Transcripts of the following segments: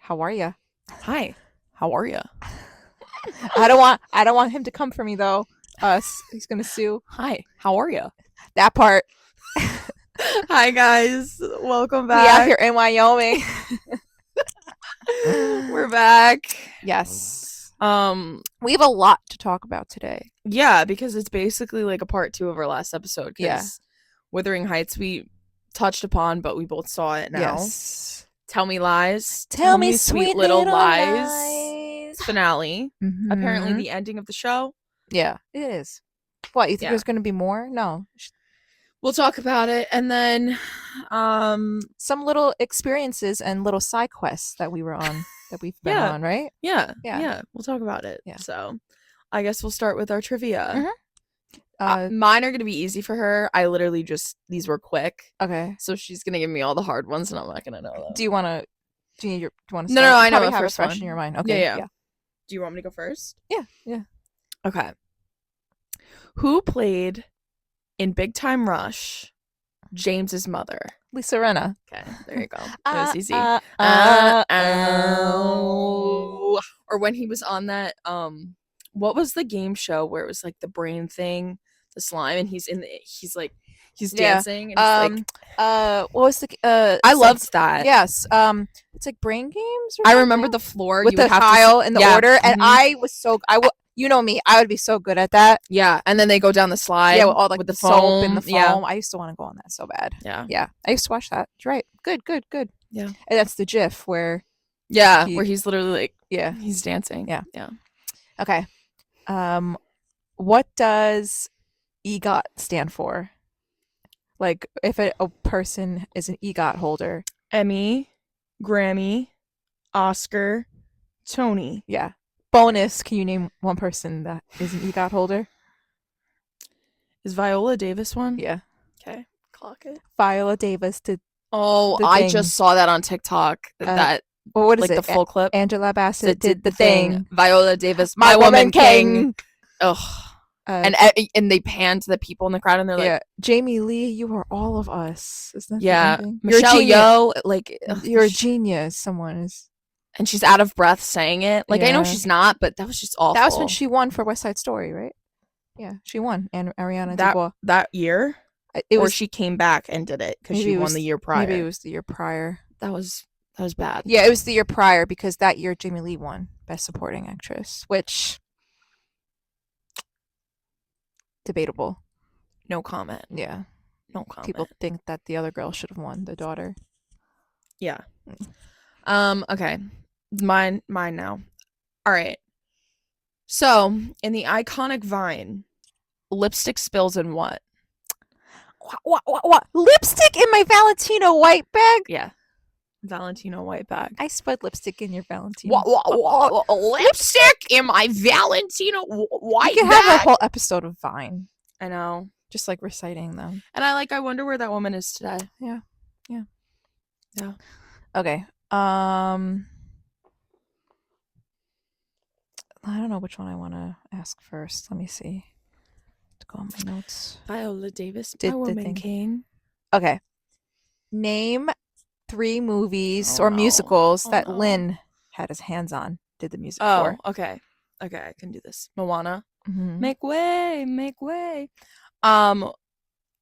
How are ya? Hi, how are you? I don't want him to come for me though. Us. He's gonna sue. Hi, how are you? That part. Hi guys, welcome We out back. here in Wyoming. We're back. Yes. Um, We have a lot to talk about today. yeah, because it's basically like a part 2 of our last episode. Yeah. Wuthering Heights we touched upon, but we both saw it now. Yes. Tell me lies. Tell me sweet little lies. Finale. Mhm. Apparently, the ending of the show. Yeah, it is. What, you think Yeah. there's gonna be more? No. We'll talk about it, and then, Some little experiences and little side quests that we were on, that we've been Yeah. on, right? yeah, Yeah. we'll talk about it. Yeah. So, I guess we'll start with our trivia. Mhm. Mine are gonna be easy for her. I literally these were quick, Okay. so she's gonna give me all the hard ones, and I'm not gonna know them. Do you want to? Do you want to? No, start? no, You I know probably the have first it fresh one. in your mind. Okay. Yeah. Do you want me to go first? Yeah. Okay. Who played in Big Time Rush James's mother? Lisa Rinna. Okay, there you go. That was easy. Or when he was on that what was the game show where it was like the brain thing, the slime, and he's dancing and he's what was the I it's loved that. Yes. It's like Brain Games or I something? remember the floor with you the would have tile to in the order, and mhm. you know me, I would be so good at that. Yeah, and then they go down the slide. Yeah, with all like with the soap foam and the foam. Yeah. I used to want to go on that so bad. Yeah. I used to watch that. You're right. Good. Yeah. And that's the GIF where where he's literally like he's dancing. Yeah. Yeah. Okay. What does EGOT stand for? Like, if a person is an EGOT holder. Emmy, Grammy, Oscar, Tony. Yeah. Bonus, can you name one person that is an EGOT holder? Is Viola Davis one? Yeah. Okay. Clock it. Viola Davis did. Oh, I just saw that on TikTok. Well, what is like it? the full clip. Angela Bassett did the thing. Viola Davis, my woman king. Ugh. And they pan to the people in the crowd, and they're like, Jamie Lee, you are all of us. Isn't that yeah, the Michelle Yeoh, like, you're a genius. Someone is, and she's out of breath saying it. Like, I know she's not, but that was just awful. That was when she won for West Side Story, right? Yeah, she won. And Ariana DeBose that year, she came back and did it because she won the year prior. Maybe it was the year prior. That was bad. Yeah, it was the year prior because that year Jamie Lee won Best Supporting Actress, which debatable. No comment. Yeah. No comment. People think that the other girl should have won, the daughter. Yeah. Okay. Mine now. All right. So, in the iconic Vine, lipstick spills in what? What? Lipstick in my Valentino white bag? Yeah. Valentino white bag. I spilled lipstick in your Valentino. Lipstick in my Valentino white bag. You can have a whole episode of Vine. I know. Just like reciting them. And I wonder where that woman is today. Yeah. Okay. I don't know which one I want to ask first. Let me see. To go on my notes. Viola Davis, my woman king. Okay. Name 3 movies or musicals that Lynn had his hands on, did the music for. Okay, I can do this. Moana. Mm-hmm. Make way. Oh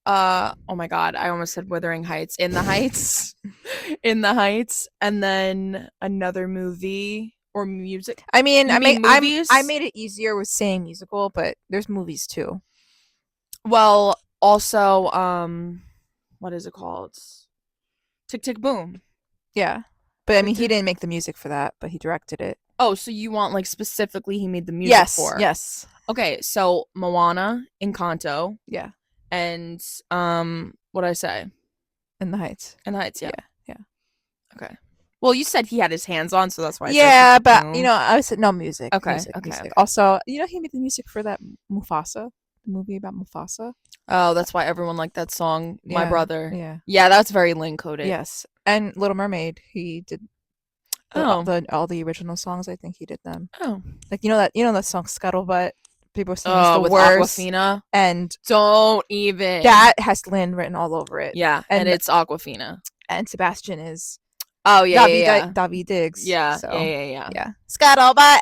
my god, I almost said Wuthering Heights. In the Heights. In the Heights. And then another movie or music. I mean, I made it easier with saying musical, but there's movies too. Well, also, what is it called? Tick Tick Boom. Yeah. But I mean, he didn't make the music for that, but he directed it. Oh, so you want like specifically he made the music for? Yes. Okay, so Moana, Encanto. Yeah. And what'd I say? In the Heights. In the Heights, yeah. Yeah. Okay. Well, you said he had his hands on, so that's why I said but boom. I said no music. Okay. Music. Also, he made the music for that Mufasa, the movie about Mufasa. Oh, that's why everyone liked that song, My Brother. Yeah. Yeah, that's very Lynn coded. Yes. And Little Mermaid, he did all the original songs. I think he did them. Oh. Like that song Scuttlebutt. People saying it's the with worst. Aquafina. And don't even. That has Lynn written all over it. Yeah, and it's Aquafina. And Sebastian is Oh yeah, yeah, yeah. David Diggs. Yeah, So yeah, yeah, yeah. yeah, Scuttlebutt.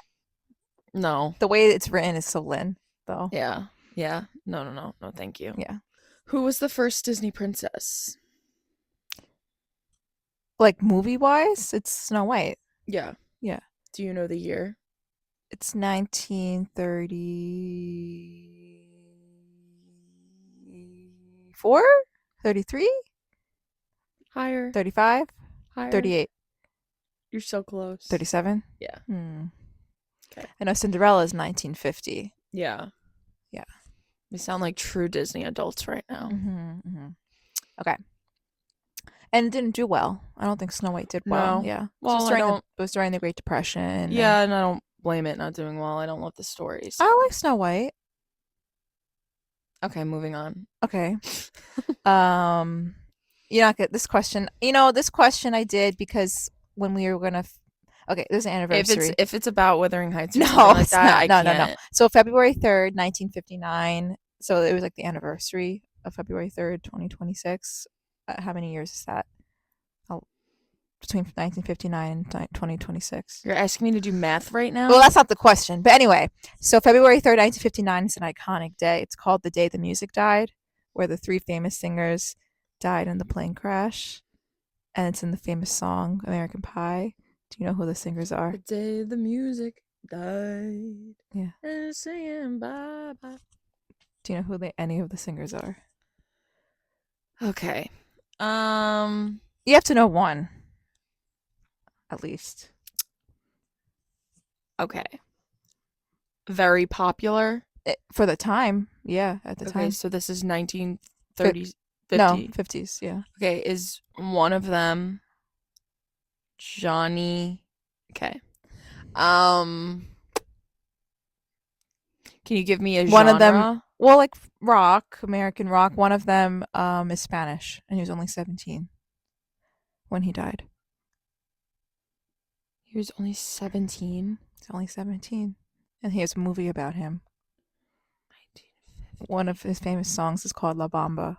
No. The way it's written is so Lynn, though. Yeah. Yeah. No, no, no. No, thank you. Yeah, Who was the first Disney princess? like movie wise, it's Snow White. Yeah. Yeah, Do you know the year? it's 1934, 33, Higher. 35, Higher. 38, You're so close. 37. Yeah. Okay. I know Cinderella is 1950. Yeah. Yeah. We sound like true Disney adults right now. Okay. And it didn't do well. I don't think Snow White did well. No. Yeah. Well, It was during the Great Depression. Yeah, and I don't blame it not doing well. I don't love the stories. I like Snow White. Okay, moving on. Okay. You're not get this question. This question I did because when we were gonna. Okay, there's an anniversary. If it's about Wuthering Heights or No, something like it's that, not. I No. can't. So February 3rd, 1959. So it was like the anniversary of February 3rd, 2026. How many years is that? Oh, between 1959 and 2026. You're asking me to do math right now? Well, that's not the question. But anyway, so February 3rd, 1959 is an iconic day. It's called the day the music died, where the three famous singers died in the plane crash. And it's in the famous song American Pie. Do you know who the singers are? The day the music died. Yeah. And it's singing bye bye. Do you know who any of the singers are? Okay. You have to know one. At least. Okay. Very popular. For the time. Yeah, at the time. Okay, so this is 1930s. 50. No, 50s, yeah. Okay, is one of them Johnny? Okay. Can you give me a genre? One of them, well, like rock, American rock. One of them is Spanish, and he was only 17 when he died. He was only 17. He's only 17, and he has a movie about him. 1950. One of his famous songs is called La Bamba.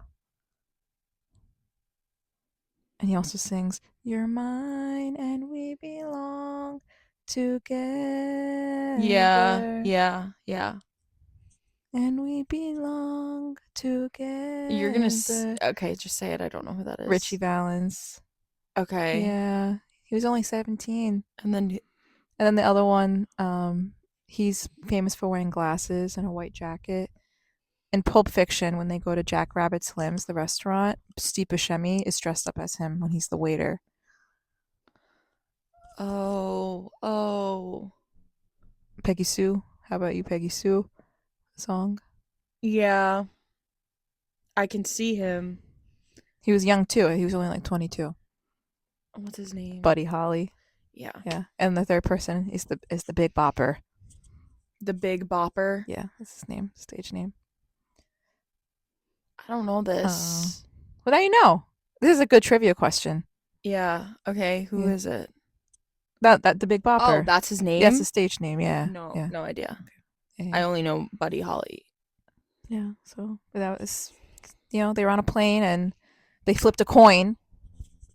And he also sings, "You're mine and we belong together." Yeah. And we belong together. You're gonna okay, just say it. I don't know who that is. Richie Valens. Okay. Yeah, he was only 17. And then the other one, he's famous for wearing glasses and a white jacket. In Pulp Fiction, when they go to Jack Rabbit Slim's, the restaurant, Steve Buscemi is dressed up as him when he's the waiter. Oh. Peggy Sue. How about you, Peggy Sue? Song. Yeah. I can see him. He was young too. He was only like 22. What's his name? Buddy Holly. Yeah. Yeah. And the third person is the Big Bopper. The Big Bopper. Yeah, that's his name, stage name. I don't know this. Well, now you know. This is a good trivia question. Yeah. Okay. Who is it? That the Big Bopper. Oh, that's his name? That's his stage name, yeah. No idea. Okay. I only know Buddy Holly. Yeah, so that was, they were on a plane and they flipped a coin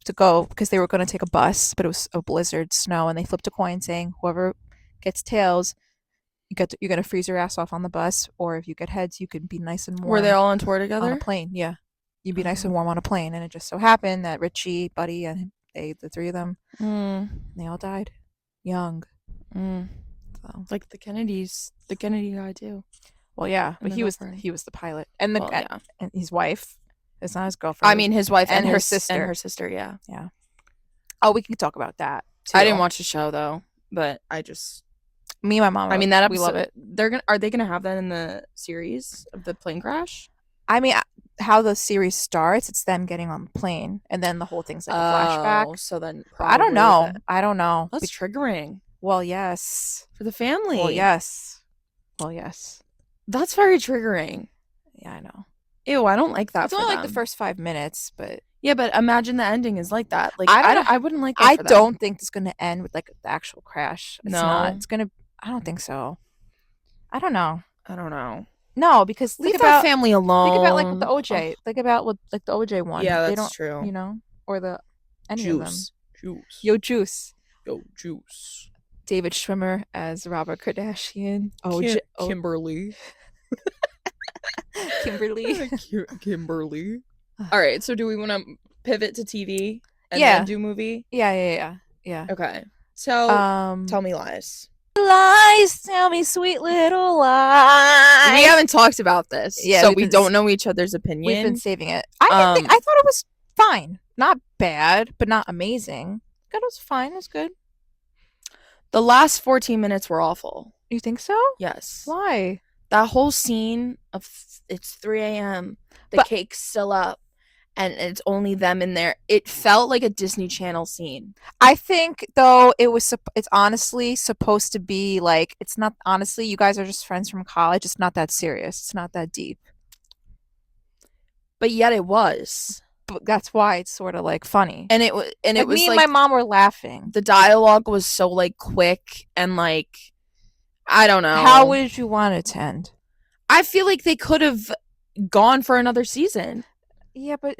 to go because they were going to take a bus, but it was a blizzard, snow, and they flipped a coin saying whoever gets tails, you're going to freeze your ass off on the bus, or if you get heads, you can be nice and warm. Were they all on tour together? On a plane, yeah. You'd be nice and warm on a plane, and it just so happened that Richie, Buddy, and the three of them, they all died young. So. Like the Kennedys, the Kennedy guy too. Well, yeah, but he was the pilot, and and his wife. It's not his girlfriend. I mean, his wife and her sister. And her sister, yeah. Yeah. Oh, we can talk about that too. I didn't watch the show though, but me and my mom. I mean, that episode, we love it. Are they gonna have that in the series of the plane crash? I mean, how the series starts, it's them getting on the plane, and then the whole thing's like a flashback. So then I don't know. I don't know. That's triggering. Well, yes. For the family. Well, yes. That's very triggering. Yeah, I know. Ew, I don't like that. It's only like the first 5 minutes, but yeah, but imagine the ending is like that. Like I wouldn't like that. I don't think it's gonna end with like the actual crash. It's no, not. It's gonna. I don't think so. I don't know. No, because leave that family alone. Think about like with the OJ. Think about with like the OJ one. Yeah, that's true. Or the any of them. Juice. Yo Juice. Yo, Juice. David Schwimmer as Robert Kardashian. Kimberly. Kimberly. Kimberly. All right, so do we want to pivot to TV and then Yeah. do movie? Yeah. Okay. So, tell me lies. Lies, tell me sweet little lies. We haven't talked about this, Yeah, so we don't know each other's opinion. We've been saving it. I thought it was fine. Not bad, but not amazing. It was fine. It was good. The last 14 minutes were awful. You think so? Yes. Why? That whole scene of it's 3 a.m. The cake's still up, and it's only them in there. It felt like a Disney Channel scene. I think though it's honestly supposed to be like, it's not, honestly, you guys are just friends from college. It's not that serious. It's not that deep. But yet it was. But that's why it's sort of like funny. And it was me and my mom were laughing. The dialogue was so like quick and like, I don't know. How would you want it to end? I feel like they could have gone for another season. Yeah, but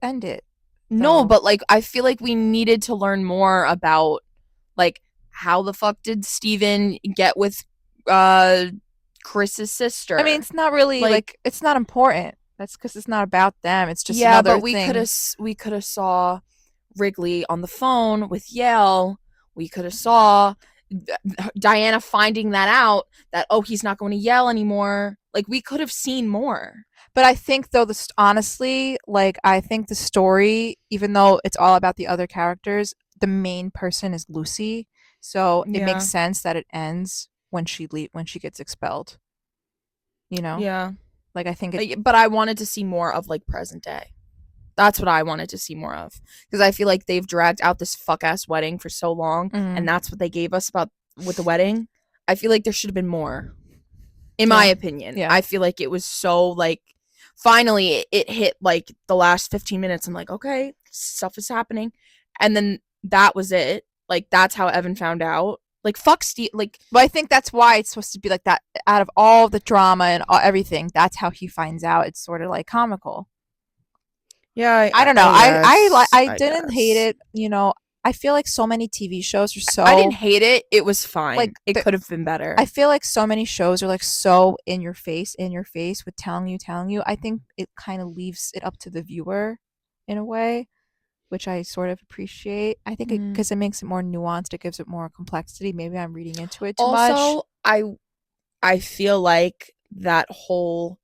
end it. No, but like I feel like we needed to learn more about like how the fuck did Steven get with Chris's sister? I mean, it's not really like it's not important. That's because it's not about them. It's just another thing. Yeah, but we could have saw Wrigley on the phone with Yale. We could have saw Diana finding that out, that he's not going to Yale anymore. Like, we could have seen more. But I think though, honestly, like, I think the story, even though it's all about the other characters, the main person is Lucy. So it makes sense that it ends when she gets expelled. You know? Yeah. Like, I think but I wanted to see more of like present day. That's what I wanted to see more of, because I feel like they've dragged out this fuck ass wedding for so long, and that's what they gave us with the wedding. I feel like there should have been more, in my opinion. I feel like it was so like, finally it hit like the last 15 minutes. I'm like, okay, stuff is happening, and then that was it. Like, that's how Evan found out. Like, fuck Steve. Like, but I think that's why it's supposed to be like that. Out of all the drama and everything, that's how he finds out. It's sort of like comical. Yeah, I don't know. I didn't hate it. You know, I feel like so many TV shows are so. I didn't hate it. It was fine. Like, it could have been better. I feel like so many shows are like so in your face with telling you. I think it kind of leaves it up to the viewer in a way, which I sort of appreciate. I think because it makes it more nuanced, it gives it more complexity. Maybe I'm reading into it too much. Also, I feel like that whole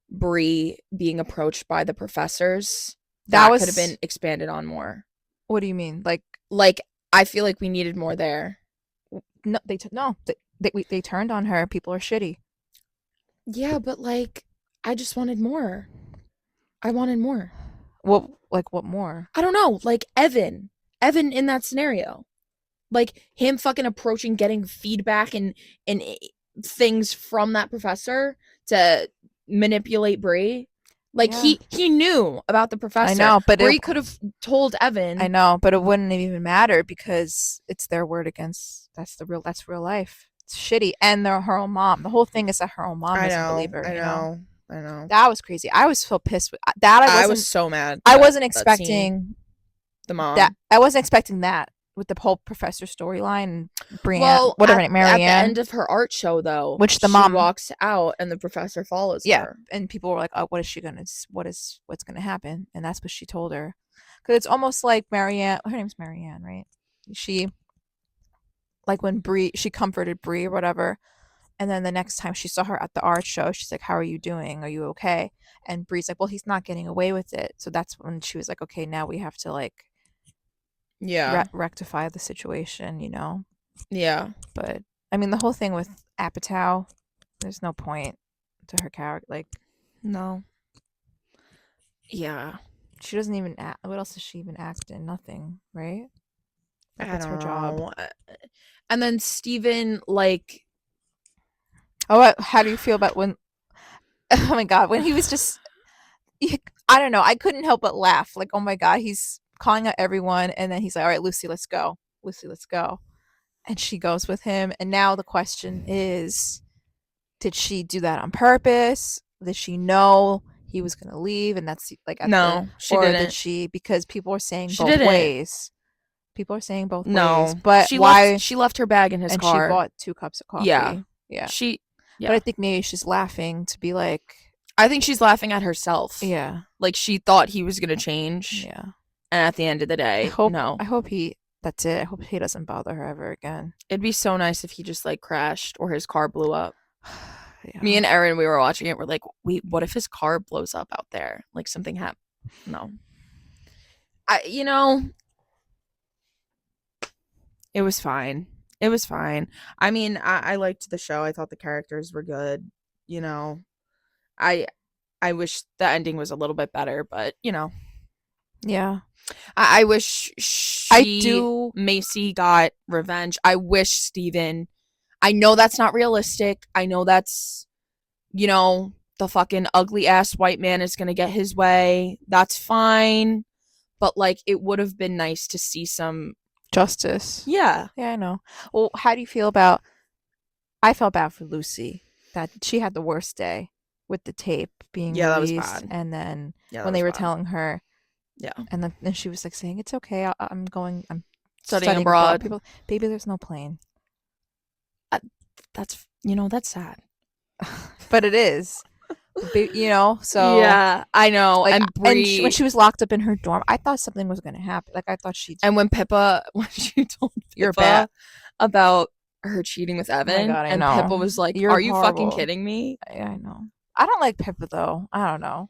Bree being approached by the professors, that could have been expanded on more. What do you mean? Like I feel like we needed more there. No, they turned on her. People are shitty. Yeah, but like, I just wanted more. I wanted more. What more? I don't know. Like Evan in that scenario, like him fucking approaching, getting feedback and things from that professor to manipulate Bree. Like, he knew about the professor. I know, but Bree could have told Evan. I know, but it wouldn't have even mattered because it's their word against. That's real life. It's shitty, and her own mom. The whole thing is that her own mom doesn't believe her. I know. That was crazy. I was so pissed with that. I was so mad. I wasn't expecting the mom. I wasn't expecting that with the whole professor storyline. Marianne. At the end of her art show, though, which the mom walks out and the professor follows her. And people were like, "Oh, what's gonna happen?" And that's what she told her, because it's almost like Marianne. Her name's Marianne, right? She, like, when she comforted Bree or whatever, and then the next time she saw her at the art show, she's like, "How are you doing? Are you okay?" And Bree's like, "Well, he's not getting away with it." So that's when she was like, "Okay, now we have to like." Rectify the situation, you know? Yeah. But, I mean, the whole thing with Apatow, there's no point to her character. Like, no. Yeah. She doesn't even act. What else does she even act in? Nothing, right? That's her job. And then Steven, like... Oh, how do you feel about when... Oh, my God. When he was just... I don't know. I couldn't help but laugh. Like, oh, my God, he's calling out everyone, and then he's like, all right, Lucy, let's go. And she goes with him, and now the question is, did she do that on purpose? Did she know he was going to leave, and that's like... No, she didn't. Did she... Because people are saying both ways. People are saying both ways, No. but why? She left her bag in his And she car. bought 2 cups of Yeah. coffee. Yeah, She but yeah. I think maybe she's laughing to be like, I think she's laughing at herself. yeah, Like she thought he was gonna change, yeah. and at the end of the I day, hope no. I hope he. That's it. I hope he doesn't bother her ever again. It'd be so nice if he just like crashed or his car blew up. Me Yeah. and Erin, we were watching it. We're like, wait, what if his car blows up out there? Like something happened. No. You know, it was fine. It was fine. I mean, I liked the show. I thought the characters were good. You know, I I wish the ending was a little bit better, but Yeah. I wish I she do. Macy got revenge. I wish Steven. I know that's not realistic. I know that's the fucking ugly ass white man is gonna get his way. That's fine. But like it would have been nice to see some. Justice. Yeah. Yeah, I know. Well, how do you feel about? I felt bad for Lucy that she had the worst day with the tape being Yeah, that was released, bad. and then Yeah, that when they was were bad. telling her, Yeah. and then she was like saying, "It's okay. I'm Studying studying abroad." abroad. People, baby, there's no plane, That's sad. but it is. So Yeah, I know. like, And and when Bree she was locked up in her dorm, I thought something was gonna happen. Like I thought she'd. and when she told You're Pippa bad. about her cheating with Oh my Evan, god, I and Pippa know. was like, You're "Are you fucking horrible. kidding me?" Yeah, I know. I don't like Pippa though. I don't know.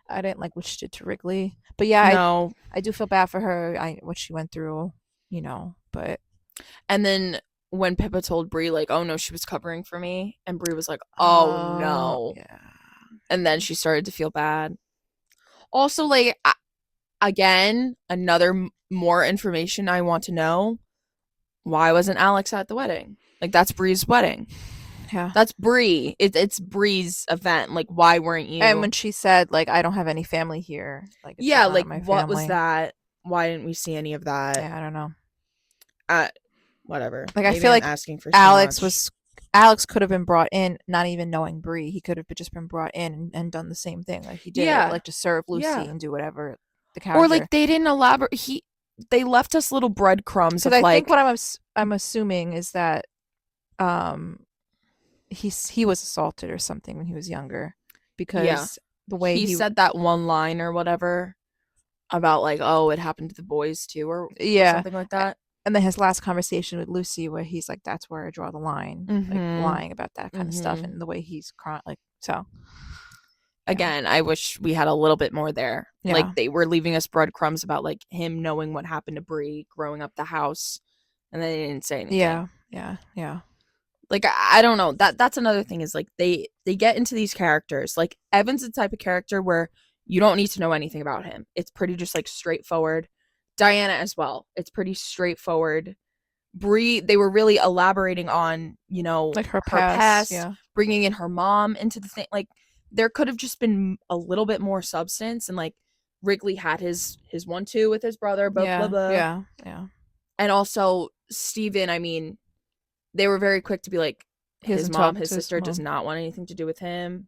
I didn't like what she did to Wrigley. But yeah, No. I do feel bad for her. What she went through, but And then when Pippa told Bree like, "Oh no, she was covering for me," and Bree was like, "Oh oh no," yeah. and then she started to feel bad. Also, like again, another more information I want to know: why wasn't Alex at the wedding? Like that's Bree's wedding. Yeah. That's Bree. It's Bree's event. Like why weren't And you? when she said like I don't have any family here, like it's Yeah, like none like of my what was family. that? Why didn't we see any of that? Yeah, I don't know. Uh, Whatever. Like I Maybe feel I'm like asking for too Alex much. was Alex could have been brought in not even knowing Bree. He could have just been brought in and done the same thing like he did, Yeah, like to serve Lucy yeah. and do whatever the Or like character. they didn't elaborate. They left us little breadcrumbs Because of I think like, what I'm assuming is that um he was assaulted or something when he was younger yeah. because the way He he said that one line or whatever about like, oh, it happened to the boys too, or yeah. something like that. And then his last conversation with Lucy where he's like that's where I draw the line, like Mm-hmm. lying about that kind of stuff Mm-hmm. and the way he's crying, like so yeah. Again, I wish we had a little bit more there. Like Yeah. they were leaving us breadcrumbs about like him knowing what happened to Bree growing up the house, and then they didn't say anything. Yeah. Yeah. Yeah. Like I don't know. That's another thing is like they get into these characters. Like Evan's the type of character where you don't need to know anything about him. It's pretty just like straightforward. Diana as well. It's pretty straightforward. Bree, they were really elaborating on, Like her her past, past, yeah. bringing in her mom into the thing. Like there could have just been a little bit more substance, and like Wrigley had his 1-2 with his brother, blah blah Yeah. blah. Yeah. Yeah. And also Steven, I mean, they were very quick to be like He his doesn't mom, talk his to his sister does mom. not want anything to do with him.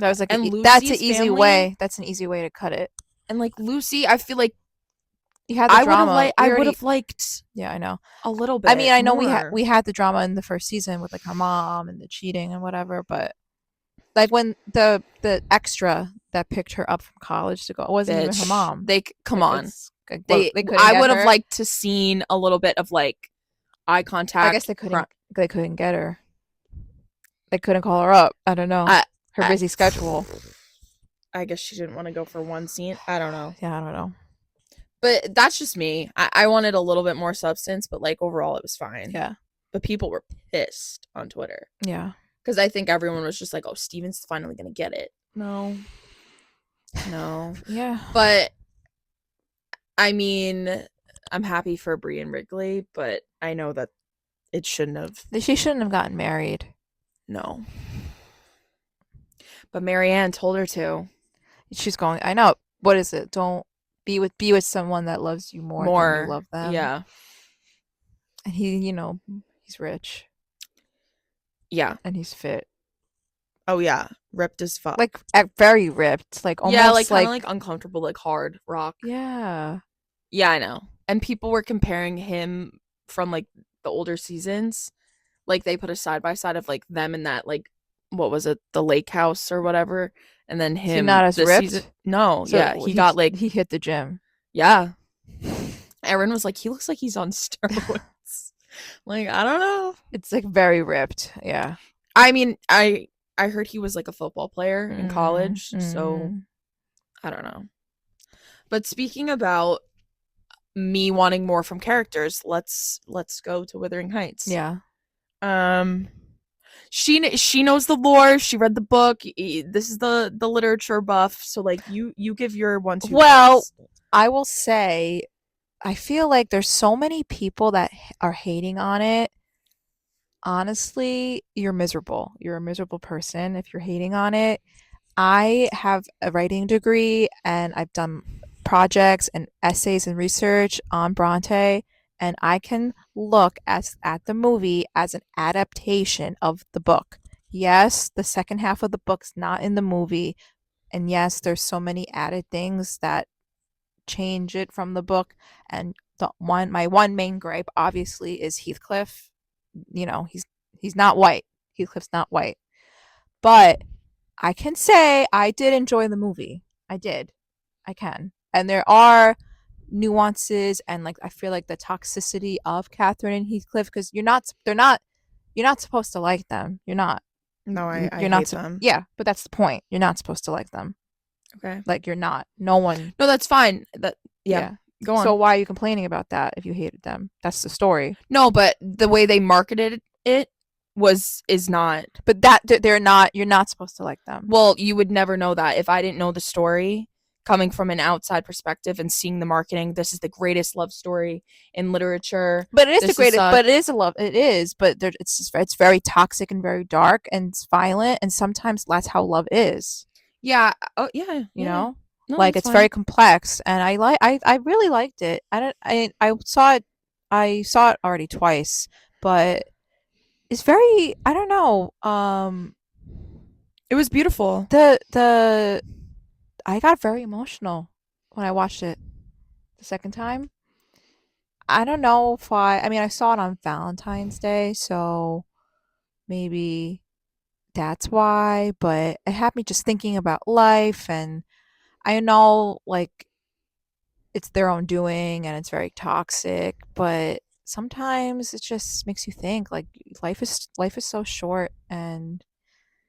That was like And that's an Lucy's easy family, way. That's an easy way to cut it. and like Lucy, I feel like You had the drama. I We would already have liked yeah, I know. a little I mean, bit I know more. we had the drama in the first season with like her mom and the cheating and whatever, but like when the extra that picked her up from college to go, it wasn't even her Bitch, mom. come Like on. it's like, what, they couldn't I get would have her. liked to seen a little bit of like eye I guess contact. they couldn't get her. They couldn't call her up. I don't know. I, Her I busy schedule. I guess she didn't want to go for one scene. I don't know. Yeah, I don't know. But that's just me. I wanted a little bit more substance, but like overall it was fine. Yeah. But people were pissed on Twitter. Yeah. Because I think everyone was just like, oh, Steven's finally going to get it. No. No. Yeah. But, I mean, I'm happy for Bree and Wrigley, but I know that it shouldn't have. She shouldn't have gotten married. No. But Marianne told her to. She's going, I know. What is it? Don't be with someone that loves you more than you love them. Yeah. And he's rich. Yeah. And he's fit. Oh, yeah. Ripped as fuck. Like very ripped. Like almost yeah, like kind of like uncomfortable, like hard rock. Yeah. Yeah, I know. and people were comparing him from like the older seasons. Like they put a side by side of like them in that like what was it, the lake house or whatever, and then Is he not him as this season. ripped? No, yeah, So he got like he hit the gym. yeah. Aaron was like, he looks like he's on steroids. Like I don't know. It's like very ripped. Yeah. I mean, I heard he was like a football player in Mm, college, so mm, I don't know. But speaking about me wanting more from characters, let's go to Wuthering Heights. yeah. Um, she knows the lore. She read the book. This is the literature buff. So like you give your 1-2 Well, thoughts. I will say I feel like there's so many people that are hating on it. Honestly, you're miserable. You're a miserable person if you're hating on it. I have a writing degree and I've done projects and essays and research on Bronte, and I can look at the movie as an adaptation of the book. Yes, the second half of the book's not in the movie, and yes, there's so many added things that change it from the book. And my one main gripe obviously is Heathcliff. You know, he's not white. Heathcliff's not white. But I can say I did enjoy the movie. I did. I can. And there are nuances and like I feel like the toxicity of Catherine and Heathcliff because you're not supposed to like them. You're not. No, I You're not. hate them. Yeah, but that's the point. You're not supposed to like them. Okay. Like you're not. No one. No, that's fine. That yeah. Yeah. Go So on. why are you complaining about that if you hated them? That's the story. No, but the way they marketed it was is not. But that they're not. You're not supposed to like them. Well, you would never know that if I didn't know the story coming from an outside perspective and seeing the marketing. This is the greatest love story in literature. But it is the This is greatest. But it is a love. It is. But it's very toxic and very dark and it's violent. And sometimes that's how love is. yeah. Oh yeah. You Yeah. know, No, like that's it's very fine. complex. And I really liked it. I saw it. I saw it already twice. But it's very. I don't know. It was beautiful. The I got very emotional when I watched it the second time. I don't know if I mean, I saw it on Valentine's Day, so maybe that's why, but it had me just thinking about life and I know like it's their own doing and it's very toxic, but sometimes it just makes you think like life is so short and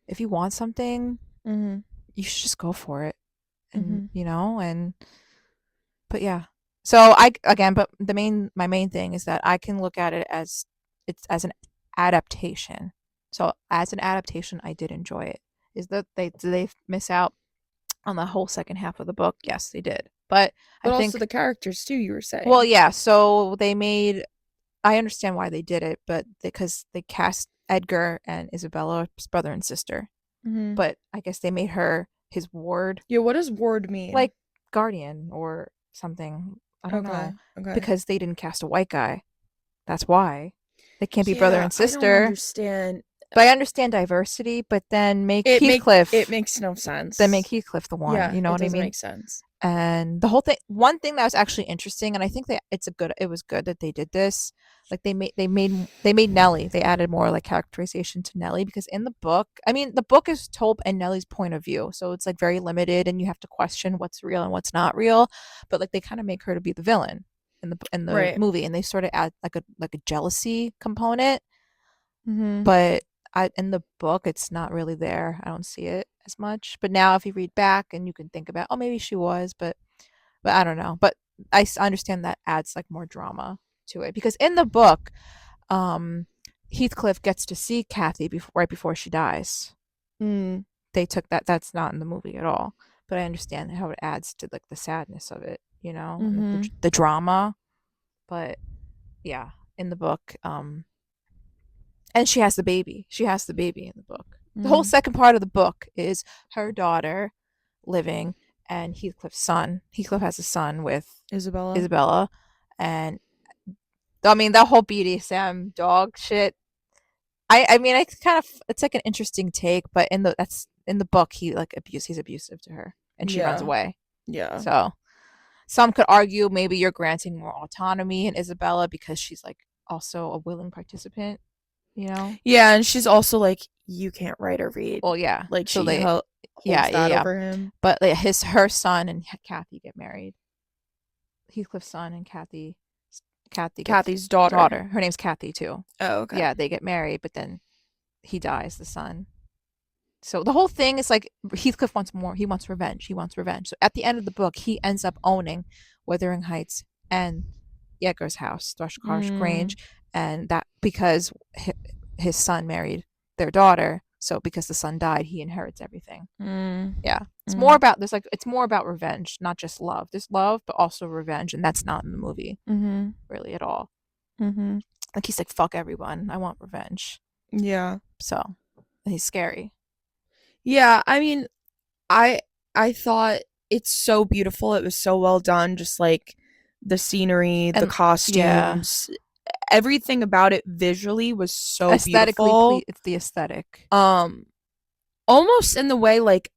if you want something, Mhm. you should just go for it. And Mhm. you know, and but yeah. So I again, but my main thing is that I can look at it as it's as an adaptation. So as an adaptation, I did enjoy it. Is that they did they miss out on the whole second half of the book? Yes, they did. But I But also think the characters too, you were well, saying. yeah. So they made. I understand why they did it, but because they cast Edgar and Isabella's brother and sister, Mhm. but I guess they made her his ward Yeah, what does ward mean? like guardian or something. I don't Okay. know Okay. because they didn't cast a white guy. That's why they can't be brother Yeah, and I don't sister. understand. But I understand diversity. But then It makes no Make sense. Heathcliff the one. Yeah, You know it what I doesn't mean? make sense. And the whole thing. One thing that was actually interesting, and I think that it was good that they did this. Like they made Nellie. They added more like characterization to Nellie because in the book, I mean, the book is told in Nellie's point of view, so it's like very limited, and you have to question what's real and what's not real. But like they kind of make her to be the villain in the Right. movie, and they sort of add like a jealousy component. Mhm. But in the book, it's not really there. I don't see it as much. But now, if you read back and you can think about, oh, maybe she was, but I don't know. But understand that adds like more drama to it because in the book, um, Heathcliff gets to see Cathy right before she dies. Mm. They took that. That's not in the movie at all. But I understand how it adds to like the sadness of it, you know, and like Mhm. the drama. But yeah, in the book, and she has the baby. She has the baby in the book. The whole Mhm. second part of the book is her daughter living and Heathcliff's son. Heathcliff has a son with Isabella. Isabella, and I mean that whole BDSM dog shit. I mean it's kind of it's like an interesting take, but in the book he's abusive to her and she runs Yeah. away. Yeah. So some could argue maybe you're granting more autonomy in Isabella because she's like also a willing participant, you know? Yeah, and she's also like, you can't write or read. Well, yeah. Like So she they, yeah, holds yeah, that yeah. over him. But like, her son and Kathy get married. Heathcliff's son and Kathy gets Kathy's daughter. daughter. Her name's Kathy too. Oh, okay. Yeah, they get married, but then he dies, the son. So the whole thing is like Heathcliff wants more. He wants revenge. He wants revenge. So at the end of the book, he ends up owning Wuthering Heights and Yeager's house, Thrushcross Mm, Grange, and that because his son married their daughter. So because the son died, he inherits everything. mm, Yeah, it's more mm, about it's more about revenge, not just love. There's love, but also revenge, and that's not in the movie mm-hmm, really at all. mm-hmm. Like he's like, fuck everyone. I want revenge. Yeah. So he's scary. Yeah, I mean, I I thought it's so beautiful. It was so well done, just like the scenery, the And yeah, costumes, everything about it visually was so aesthetically, beautiful. it's the aesthetic. Um Almost in the way like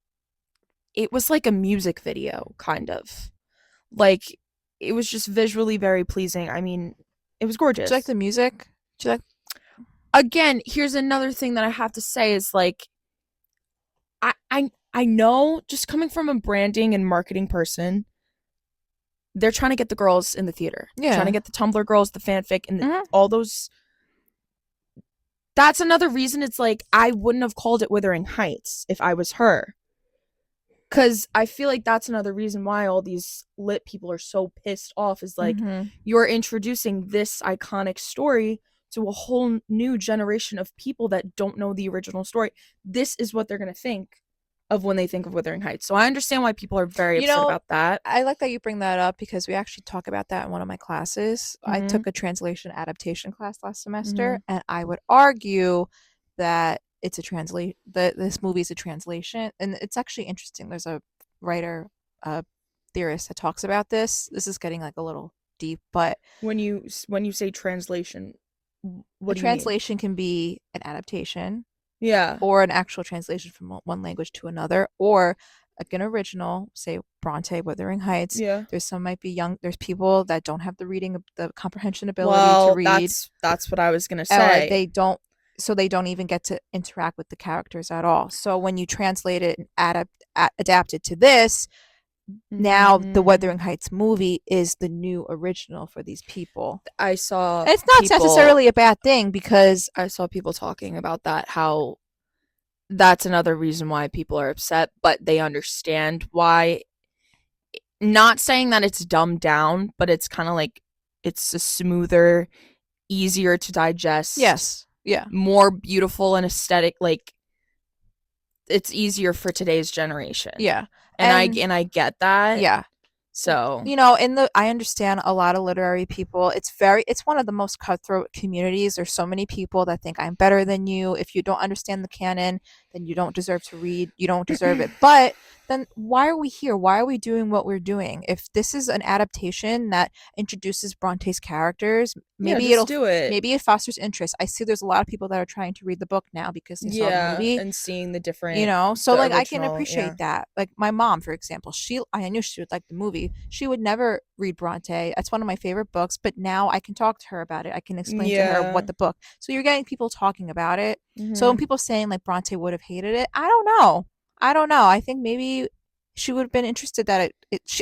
it was like a music video kind of. Like it was just visually very pleasing. I mean, it was Do you like gorgeous. the music? Do you like? Again, here's another thing that I have to say is like I know just coming from a branding and marketing person, they're trying to get the girls in the theater, trying to Yeah. get the Tumblr girls, the fanfic, and Hmm. all those. That's another reason it's like I wouldn't have called it Wuthering Heights if I was her. Because I feel like that's another reason why all these lit people are so pissed off is like Hmm. you're introducing this iconic story to a whole new generation of people that don't know the original story. This is what they're going to think of when they think of Wuthering Heights. So I understand why people are very You upset know, about that. I like that you bring that up because we actually talk about that in one of my classes. I Mm-hmm. took a translation adaptation class last Mm-hmm. semester, and I would argue that it's a translate that this movie is a translation, and it's actually interesting. There's a writer, a theorist that talks about this. This is getting like a little deep, but When you say translation, a what do you mean? translation can be an adaptation Yeah. or an actual translation from one language to another, or like an original, say Bronte, Wuthering Heights. Yeah. There's some might be young. There's people that don't have the reading, the comprehension ability to Well, read, that's what I was gonna or say. they don't. So they don't even get to interact with the characters at all. So when you translate it and adapt it to this, now the Mm, Wuthering Heights movie is the new original for these people. I saw And it's not people necessarily a bad thing because I saw people talking about that, how that's another reason why people are upset, but they understand why. Not saying that it's dumbed down, but it's kind of like it's a smoother, easier to digest, yes, yeah, more beautiful and aesthetic. Like it's easier for today's generation, yeah, and and I get that. yeah, So you know, in the I understand a lot of literary people. It's one of the most cutthroat communities. There's so many people that think I'm better than you. If you don't understand the canon, then you don't deserve to read. You don't deserve it. But then why are we here? Why are we doing what we're doing? If this is an adaptation that introduces Bronte's characters, yeah, maybe just do it. maybe it fosters interest. I see there's a lot of people that are trying to read the book now because they saw the Yeah, movie, and seeing you know, so the like I can original. appreciate Yeah, that. Like my mom, for example, I knew she would like the movie. She would never read Bronte. That's one of my favorite books, but now I can talk to her about it. I can explain to her what yeah. the book. So you're getting people talking about it. So when Mm-hmm. people saying like Bronte would have hated it, I don't know. I don't know. I think maybe she would have been interested that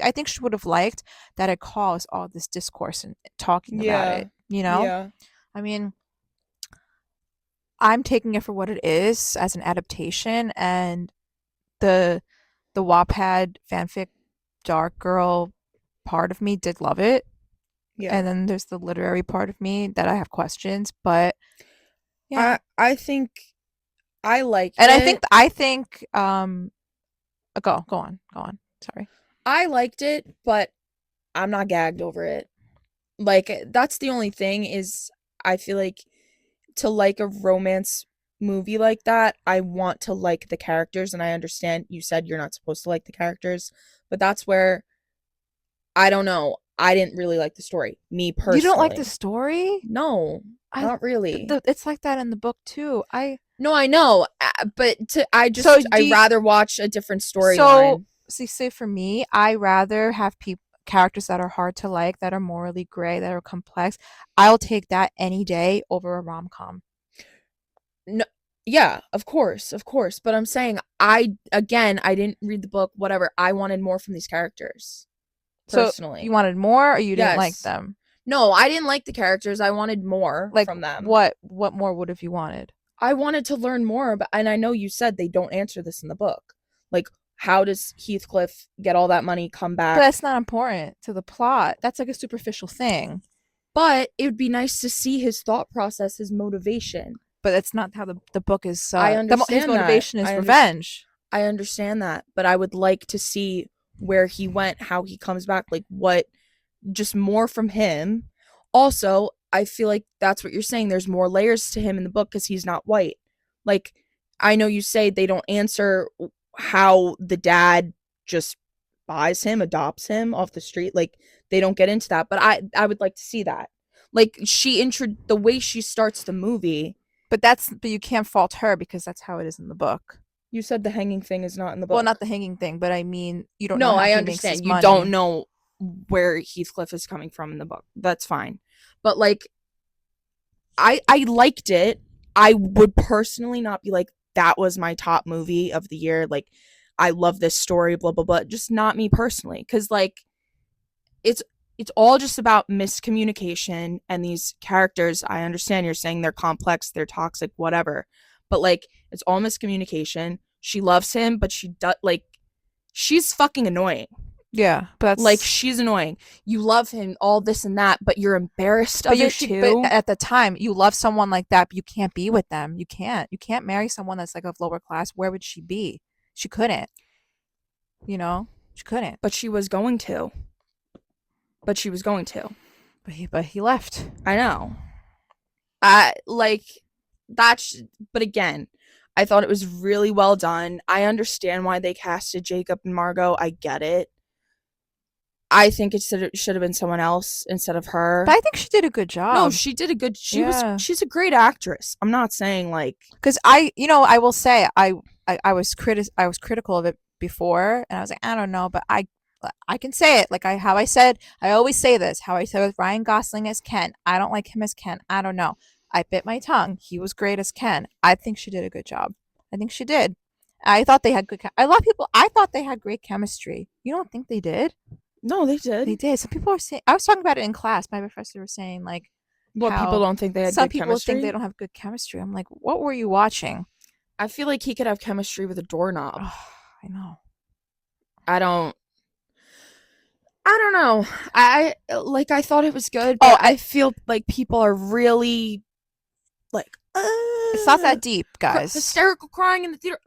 I think she would have liked that it caused all this discourse and talking about Yeah, it, you know? yeah, I mean, I'm taking it for what it is as an adaptation, and the Wattpad fanfic dark girl part of me did love it, yeah. and then there's the literary part of me that I have questions, but yeah. I think I liked And it. I think go on. Sorry. I liked it, but I'm not gagged over it. Like that's the only thing is I feel like to like a romance movie like that, I want to like the characters, and I understand you said you're not supposed to like the characters, but that's where I don't know. I didn't really like the story, me You don't like the personally. story? No, I not really. it's like that in the book too. I No, I know, but so I do you, rather watch a different so storyline. see say for me, I rather have people characters that are hard to like, that are morally gray, that are complex, I'll take that any day over a rom-com. No, yeah, of course. But I'm saying I didn't read the book, whatever. I wanted more from these characters, So you personally. wanted more or you didn't like Yes. them? No, I didn't like the characters. I wanted more Like from them. what more would have you wanted? I wanted to learn more about, and I know you said they don't answer this in the book. Like, how does Heathcliff get all that money, come But back? that's not important to the plot. That's like a superficial thing. But it would be nice to see his thought process, his motivation. But that's not how the book is. I His understand that. motivation is revenge. I understand that, but I would like to see where he went, how he comes back, like what, just more from him. Also, I feel like that's what you're saying. There's more layers to him in the book because he's not white. Like, I know you say they don't answer how the dad just buys him, adopts him off the street. Like, they don't get into that, but I would like to see that. Like, the way she starts the movie. But you can't fault her because that's how it is in the book. You said the hanging thing is not in the Well, book. not the hanging thing, but I mean, you don't know No, how I he makes his understand. You money. don't know where Heathcliff is coming from in the book. That's fine. But like, I liked it. I would personally not be like, that was my top movie of the year. Like, I love this story, blah blah blah. Just not me personally. Cause like, it's it's all just about miscommunication, and these characters, I understand you're saying they're complex, they're toxic, whatever. But like, it's all miscommunication. She loves him, but she does, like, she's fucking annoying. Yeah, but Like, that's she's annoying. You love him, all this and that, but you're embarrassed but of you it should. But too. at the time, you love someone like that, but you can't be with them. You can't. You can't marry someone that's like of lower class. Where would she be? She couldn't. You know, she couldn't. But she was going to. But she was going to. But he left. I know. I like that's. But again, I thought it was really well done. I understand why they casted Jacob and Margot. I get it. I think it should have been someone else instead of her. But I think she did a good No, job. she did a good. Yeah. She's a great actress. I'm not saying like. Because I will say I was critical of it before, and I was like, I don't know, but I can say it like how I said. I always say this. How I said with Ryan Gosling as Ken. I don't like him as Ken. I don't know. I bit my tongue. He was great as Ken. I think she did a good job. I think she did. I thought they had good. A lot of people. I thought they had great chemistry. You don't think they did? No, they did. They did. Some people are saying. I was talking about it in class. My professor was saying like What, how people don't think they had some good people chemistry? think they don't have good chemistry. I'm like, what were you watching? I feel like he could have chemistry with a doorknob. Oh, I know. I don't. I don't know. I thought it was good, but I feel like people are really like, It's not that deep, guys. hysterical crying in the theater.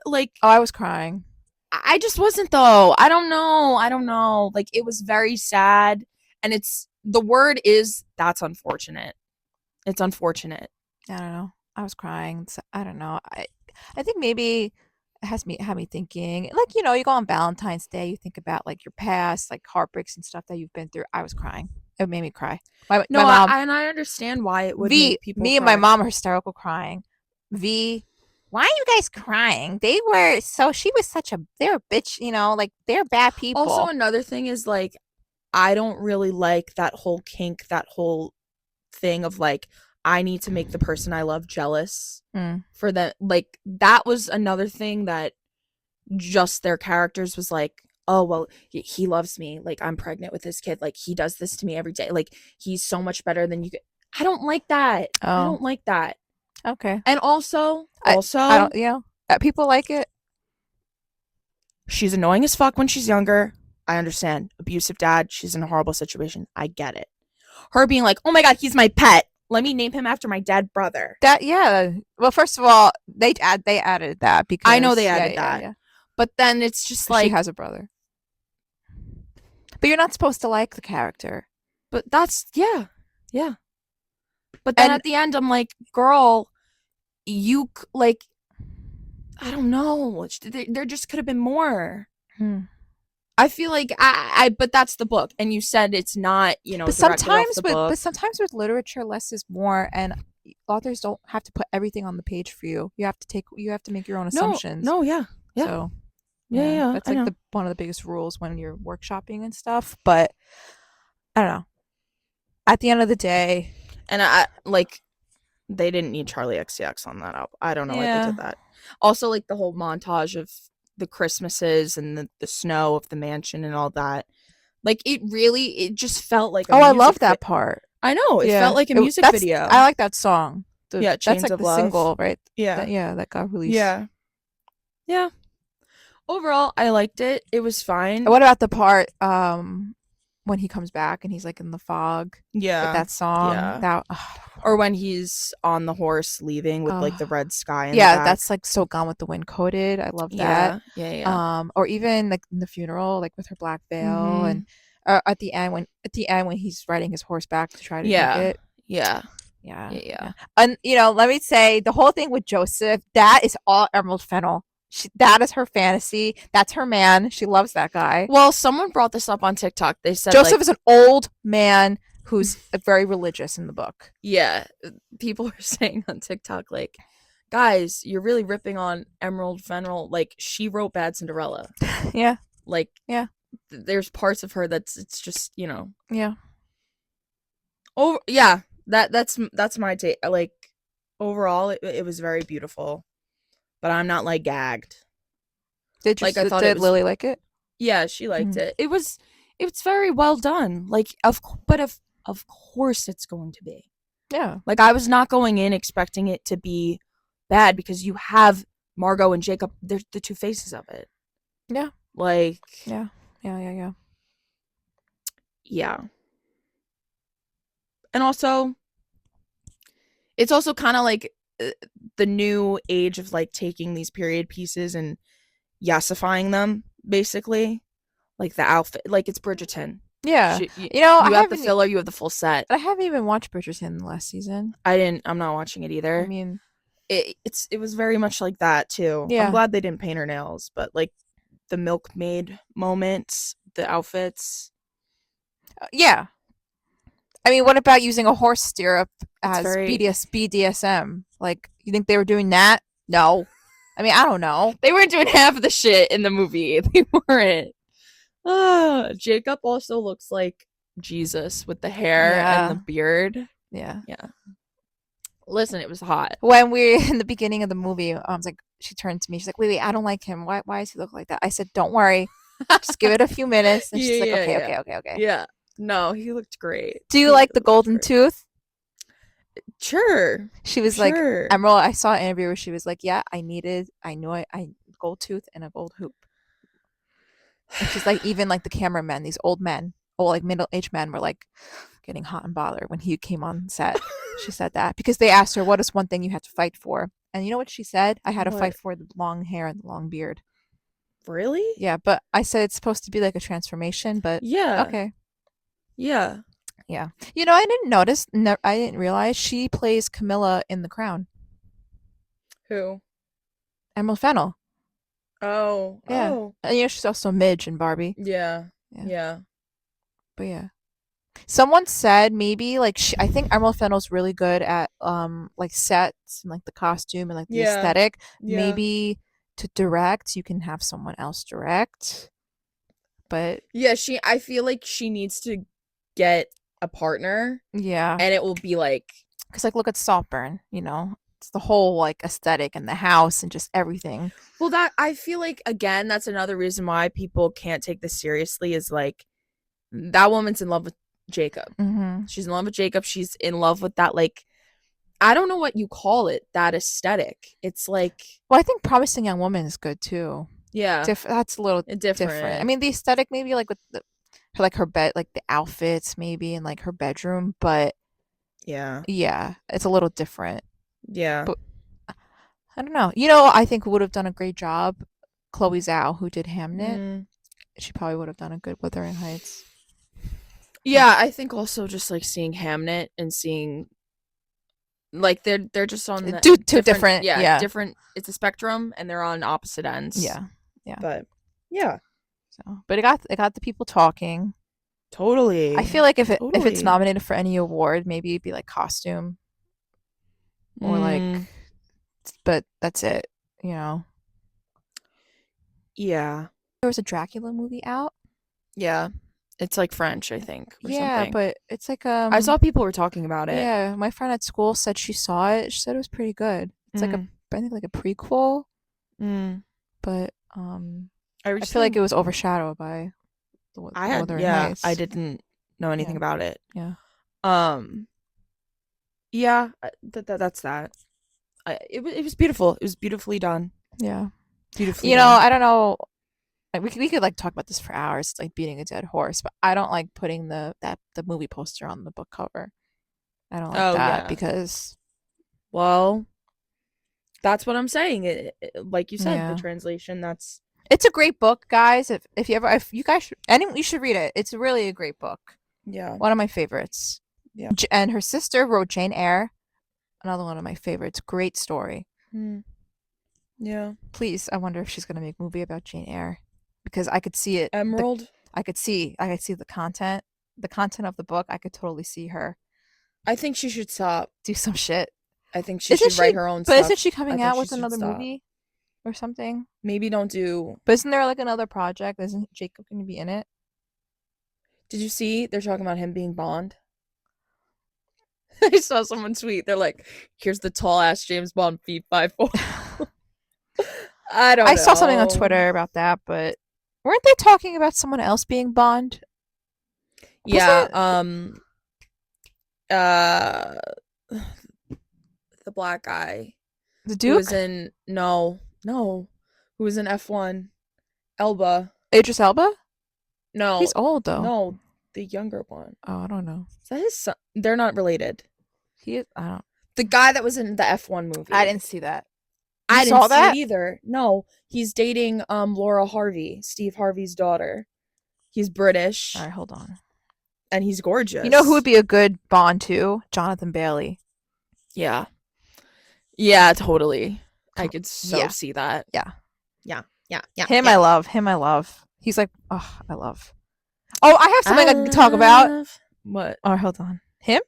Like, Oh, I was crying. I just wasn't though. I don't know. I don't know. Like, it was very sad, and the word is, that's unfortunate. It's unfortunate. I don't know. I was crying. I don't know. I think maybe it had me thinking. Like, you go on Valentine's Day, you think about like your past, like heartbreaks and stuff that you've been through. I was crying. It made me cry. No, My mom, and I understand why it would V, make people me and cry. my mom are hysterical crying. V, why are you guys crying? She was such a, they're a bitch, like they're bad people. Also, another thing is like, I don't really like that whole kink, that whole thing of like, I need to make the person I love jealous for them. Like, that was another thing that just their characters was like, oh, well, he loves me. Like, I'm pregnant with his kid. Like, he does this to me every day. Like, he's so much better than you. I don't like that. I don't like that. Okay. And also, I don't, people like it. She's annoying as fuck when she's younger. I understand. Abusive dad. She's in a horrible situation. I get it. Her being like, oh my God, he's my pet. Let me name him after my dead brother. Well, first of all, they added that because I know they added that. Yeah. But then it's just like, she has a brother. But you're not supposed to like the character. But that's, yeah. But then at the end, I'm like, girl, you, like, I don't know. There just could have been more. I feel like but that's the book, and you said it's not, But sometimes with literature, less is more, and authors don't have to put everything on the page for you. You have to make your own assumptions. No, yeah. So Yeah, yeah, yeah, That's I like know. the one of the biggest rules when you're workshopping and stuff. But I don't know. At the end of the day, And I like they didn't need Charlie XCX on that album. I don't know why they yeah. did that. Also, like the whole montage of the Christmases and the snow of the mansion and all that. Like it just felt like a Oh, I love music that part. I know, it felt Yeah, like a music that's I video. like that song. Yeah, That's Chains like of the Love. single, right? Yeah. That got released. Yeah. Yeah. Overall, I liked it. It was And fine. what about the part when he comes back and he's like in the fog with Yeah. that song? Yeah. That that Or part. when he's on the horse leaving with like the Oh, red sky in the yeah, back. that's like so Gone with the Wind coded. I love that. Yeah. Yeah. Yeah. Or even like in the funeral, like with her black veil, and Mhm. at the end when he's riding his horse back to try to take Yeah. it. Yeah. Yeah, Yeah. Yeah. yeah. And let me say the whole thing with Joseph, that is all Emerald Fennell. That is her fantasy. That's her man. She loves that guy. Well, someone brought this up on TikTok. They said Joseph like, is an old man who's very religious in the book. yeah, people were saying on TikTok like, guys, you're really ripping on Emerald Fennell. Like she wrote Bad Cinderella. Yeah, Like yeah, there's parts of her that's it's just yeah. Oh yeah, that's my take. Like overall, it was very beautiful, but I'm not like gagged. Like I thought it Did was. Lily like it? Yeah, she liked Mm. it. It was very well done. Like but of course it's going to be. Yeah, Like I was not going in expecting it to be bad because you have Margot and Jacob. They're the two faces of it. yeah, Like yeah, yeah. yeah, and also it's also kind of like the new age of like taking these period pieces and yassifying them basically, like the outfit, like it's Bridgerton. Yeah. She, you, I you have the haven't filler, you have the full set. I haven't even watched Bridgerton last season. I'm not watching it I either. mean, It was very much like that too. I'm yeah. glad they didn't paint her nails, but like the milkmaid moments, the outfits, Yeah. I mean, what about using a horse stirrup it's as very BDSM? Like, you think they were doing that? No. I mean, I don't know. they weren't doing half of the shit in the movie. They weren't. Jacob also looks like Jesus with the hair and the Yeah. beard. Yeah. Yeah. Listen, it was hot. When we in the beginning of the movie, I was like, she turned to me. She's like, wait, I don't like him. Why does he look like that? I said, don't worry. Just give it a few minutes. And Yeah, she's like, yeah, okay, yeah. okay, okay, okay. Yeah. No, he looked great. Do you He like the really looked golden great. tooth? Sure. She was like, Sure. Emerald, I saw an interview where she was like, yeah, I gold tooth and a gold hoop. And she's like, even like the cameramen, these old men, old like middle-aged men were like getting hot and bothered when he came on set. She said that because they asked her, what is one thing you had to fight for? And you know what she said? I had to What? fight for the long hair and the long beard. Really? Yeah, but I said it's supposed to be like a transformation, but Yeah. okay. Yeah. Yeah. I didn't notice, no, I didn't realize she plays Camilla in The Crown. Who? Emerald Fennel. Oh. Yeah. Oh. And she's also Midge in Barbie. Yeah. Yeah. Yeah. But yeah. Someone said maybe like I think Emerald Fennel's really good at like sets and like the costume and like the Yeah. aesthetic. Yeah. Maybe to direct, you can have someone else direct. But Yeah, I feel like she needs to get a partner yeah, and it will be like because like look at Saltburn. It's the whole like aesthetic and the house and just everything. well that I feel like again that's another reason why people can't take this seriously is like that woman's in love with Jacob. Mm-hmm. She's in love with Jacob. She's in love with that like I don't know what you call it, that aesthetic. It's like Well, I think Promising Young Woman is good too. yeah, That's a little different. I different. mean, the aesthetic maybe like with like her bed, like the outfits maybe in like her bedroom, but Yeah. yeah, it's a little different. Yeah. But I don't know. I think would have done a great job. Chloe Zhao, who did Hamnet, Mm. she probably would have done a good Wuthering Heights. Yeah, I think also just like seeing Hamnet and seeing like they're just on the Two different, yeah, different it's a spectrum and they're on opposite ends. yeah, yeah. But yeah, So, but it got the people talking. totally. I feel like if it's Totally. nominated for any award, maybe it'd be like costume or like, Mm, but that's it. You know. Yeah. There was a Dracula movie out. Yeah. It's like French, I think, or Yeah, something. but it's like I saw people were talking about it. yeah, my friend at school said she saw it. She said it was pretty good. It's like a Mm. I think like a prequel, Mm. but I I just feel like it didn't was overshadowed by Wuthering I Heights. didn't know anything Yeah, about it. yeah, Um yeah, that's that. It was beautiful. It was beautifully done. yeah. Beautifully You know, done. I don't know. Like, we could like talk about this for hours. It's like beating a dead horse, but I don't like putting the movie poster on the book cover. I don't like Oh that yeah. because Well, that's what I'm saying. Like you said, the yeah, translation. That's it's a great book, guys. If you guys should, anyone you should read it. It's really a great book. yeah, One of my favorites. yeah. And her sister wrote Jane Eyre, another one of my favorites. Great story. Mm, yeah. Please, I wonder if she's gonna make a movie about Jane Eyre because I could see it. Emerald. I could see the content of the book. I could totally see her I think she should stop. do some shit. I think she Isn't should write she? her own But isn't stuff. she I coming think out she with should another stop. movie or something? Maybe don't do. But isn't there like another project? Isn't Jacob going to be in it? Did you see? They're talking about him being Bond. I saw someone tweet. They're like, "Here's the tall ass James Bond feet 5'4". I don't I saw something on know. Twitter about that, but weren't they talking about someone else being Bond? Was Yeah. it Uh, the black guy the who was Duke? in who was in F1. Elba. Idris Elba? No, He's old though. no, the younger one. Oh, I don't know. Is that his son? They're not related. He is. I don't. The guy that was in the F1 movie. I didn't see that. You I didn't saw see it that? either. No, he's dating Laura Harvey, Steve Harvey's daughter. He's British All right, hold on. and he's You know who would gorgeous. be a good Bond too? Jonathan Bailey. Yeah. Yeah, totally. I Come- could so Yeah, see that. yeah. Yeah. Yeah. Yeah. Him, Yeah. I love. Him, I love. He's like, oh, I love. Oh, I have something I I can talk about. love what? Oh, hold on. Him?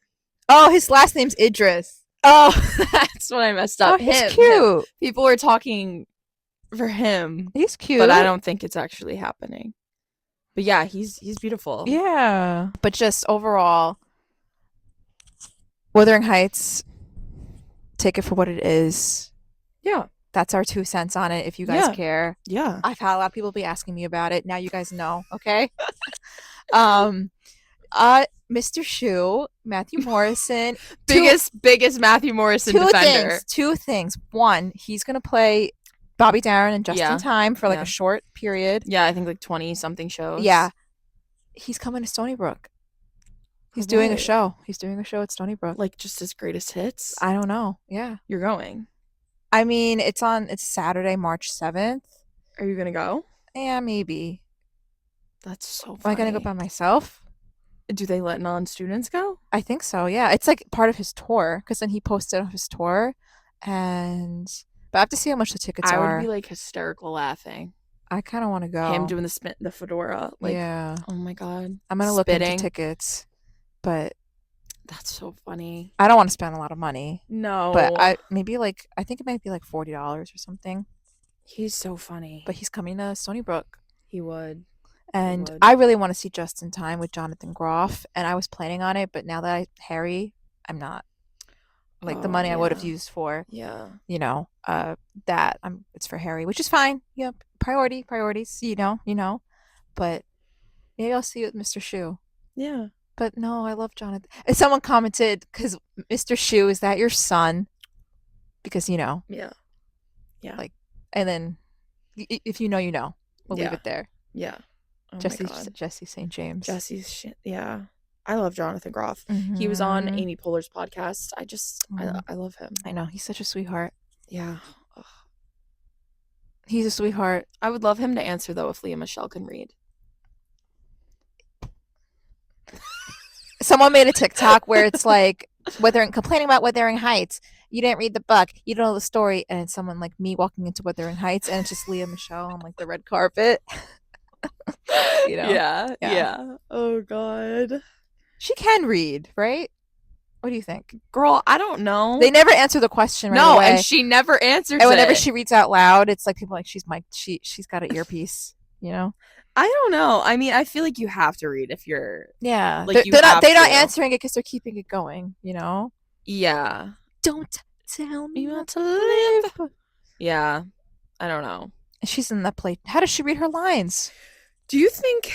Oh, his last name's Idris. Oh, that's what I messed Oh, up. he's Him. cute. People were talking for him, He's cute. but I don't think it's actually happening. But yeah, he's beautiful. Yeah. But just overall, Wuthering Heights, take it for what it is. Yeah. That's our 2 cents on it if you guys Yeah. care. Yeah. I've had a lot of people be asking me about it. Now you guys know, okay? um Mr. Shu, Matthew Morrison, Biggest Matthew Morrison defender. Two things. One, he's gonna play Bobby Darin and Just Yeah. in Time for like Yeah. a short period. Yeah, I think like 20 something shows. Yeah. He's coming to Stony Brook. He's For doing a what? show. He's doing a show at Stony Brook. Like just his greatest hits. I don't know. Yeah. You're going. I mean, it's Saturday, March 7th. Are you gonna go? Yeah, maybe. That's so Am funny. I gonna go by myself? Do they let non-students go? I think so. Yeah, it's like part of his tour because then he posted on his tour, but I have to see how much the tickets I are. would be like hysterical laughing. I kind of want to go. Him doing the fedora. Like, yeah, oh my God. I'm gonna look into tickets, but That's so funny. I don't want to spend a lot of money. No. But I think it might be like $40 or something. He's so funny. But he's coming to Stony Brook. He would. And would. I really want to see Just in Time with Jonathan Groff, and I was planning on it, but now that Harry, I'm not. Like the money I would have used for, Yeah. it's for Harry, which is fine. Yep, priorities. You know. But maybe I'll see you with Mr. Shu. Yeah. But no, I love Jonathan. And someone commented because Mr. Shu, is that your son? Because Yeah. Yeah. Like, and then if you know, you know. We'll leave it there. Yeah. Oh Jesse my God. Jesse St. James. Jesse's shit. Yeah. I love Jonathan Groff. He was on Amy Poehler's podcast. I love him. I know. He's such a sweetheart. Yeah. Ugh. He's a sweetheart. I would love him to answer though if Leah Michelle can read. Someone made a TikTok where it's like complaining about Wuthering Heights. You didn't read the book. You don't know the story. And it's someone like me walking into Wuthering Heights, and it's just Leah Michelle on like the red carpet. Yeah. Oh God. She can read, right? What do you think? Girl, I don't know. They never answer the question right No, away. and she never answers And whenever it. she reads out loud, it's like people are like she's got an earpiece, you know? I don't know. I mean, I feel like you have to read if you're Yeah. like you They're not have they're not to. answering it because they're keeping it going, you know? Yeah. Don't tell me You not want to to live. live. Yeah. I don't know. She's in that play. How does she read her lines? Do you think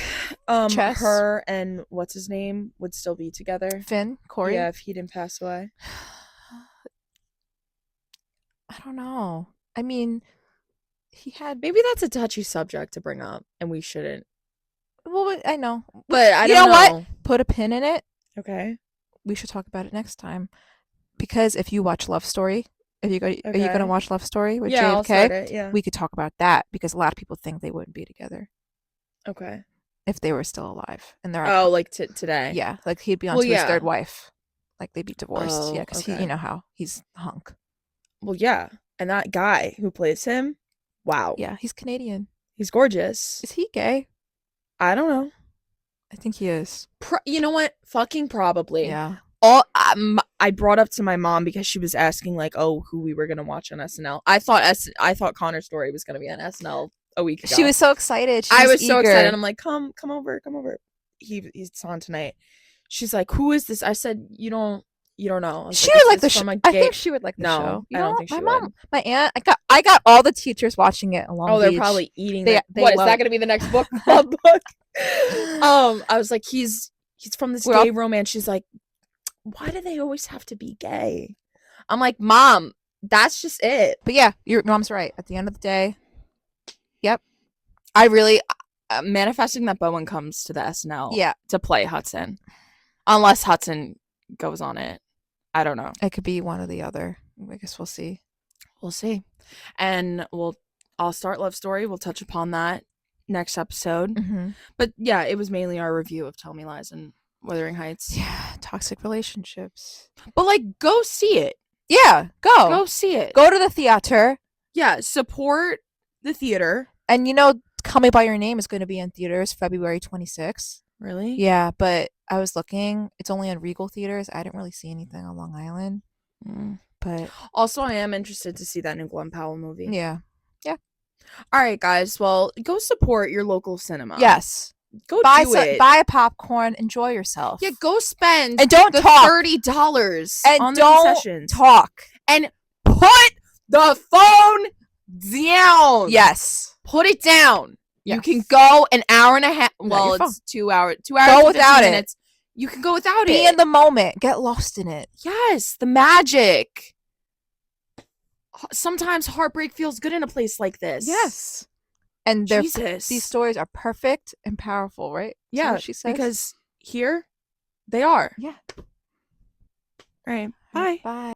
Chess? her and what's his name would still be together? Finn? Corey? Yeah, if he didn't pass away. I don't know. I mean, he had. Maybe that's a touchy subject to bring up and we shouldn't. Well, I know. But I you don't know what? know. Put a pin in it. Okay. We should talk about it next time. Because if you watch Love Story, are you going Okay. to watch Love Story with Yeah, I'll JFK? start it, yeah. We could talk about that because a lot of people think they wouldn't be together Okay. if they were still alive. And they're Oh, like today. yeah, like he'd be on Well, to his yeah. third wife. Like they'd be divorced. Oh, Yeah, because okay. he, you know how he's a hunk. Well, yeah. And that guy who plays him, wow. Yeah, he's Canadian. He's gorgeous. Is he gay? I don't know. I think he is. You know what? Fucking probably. Yeah. I brought up to my mom because she was asking like, oh, who we were gonna watch on SNL. I thought Connor's Story was gonna be on SNL a week ago. She was so excited. I was eager. so excited. I'm like, come over. He's on tonight. She's like, who is this? I said, you don't know. She would like the show. I think she would like the No, show. You I don't know, think she my would. mom, my aunt, I got all the teachers watching it along. Oh, they're probably eating. They what is love that going to be the next book club book? I was like, he's from this gay romance. She's like, why do they always have to be gay? I'm like, Mom, that's just it. But yeah, your mom's right. At the end of the day, yep. I really manifesting that Bowen comes to the SNL. Yeah, to play Hudson, unless Hudson goes on it. I don't know. It could be one or the other. I guess we'll see. We'll see. And I'll start Love Story. We'll touch upon that next episode. Mm-hmm. But yeah, it was mainly our review of Tell Me Lies and Wuthering Heights. Yeah, toxic relationships. But like, go see it. Yeah, Go see it. Go to the theater. Yeah, support the theater. And you know, Call Me by Your Name is going to be in theaters February 26th. Really? Yeah, but I was looking. It's only in Regal theaters. I didn't really see anything on Long Island. But also, I am interested to see that new Glenn Powell movie. Yeah. All right, guys. Well, go support your local cinema. Yes. Go buy it. A popcorn. Enjoy yourself. Yeah, go spend and don't the talk. $30 and on the don't concessions. Talk And put the phone down. Yes. Put it down. Yes. You can go an hour and a half. Well, it's 2 hours. 2 hours. Go without it. You can go without it. Be in the moment. Get lost in it. Yes, the magic. Sometimes heartbreak feels good in a place like this. Yes. And these stories are perfect and powerful, right? Yeah, what she says? Because here they are. Yeah. All right. Bye. Bye.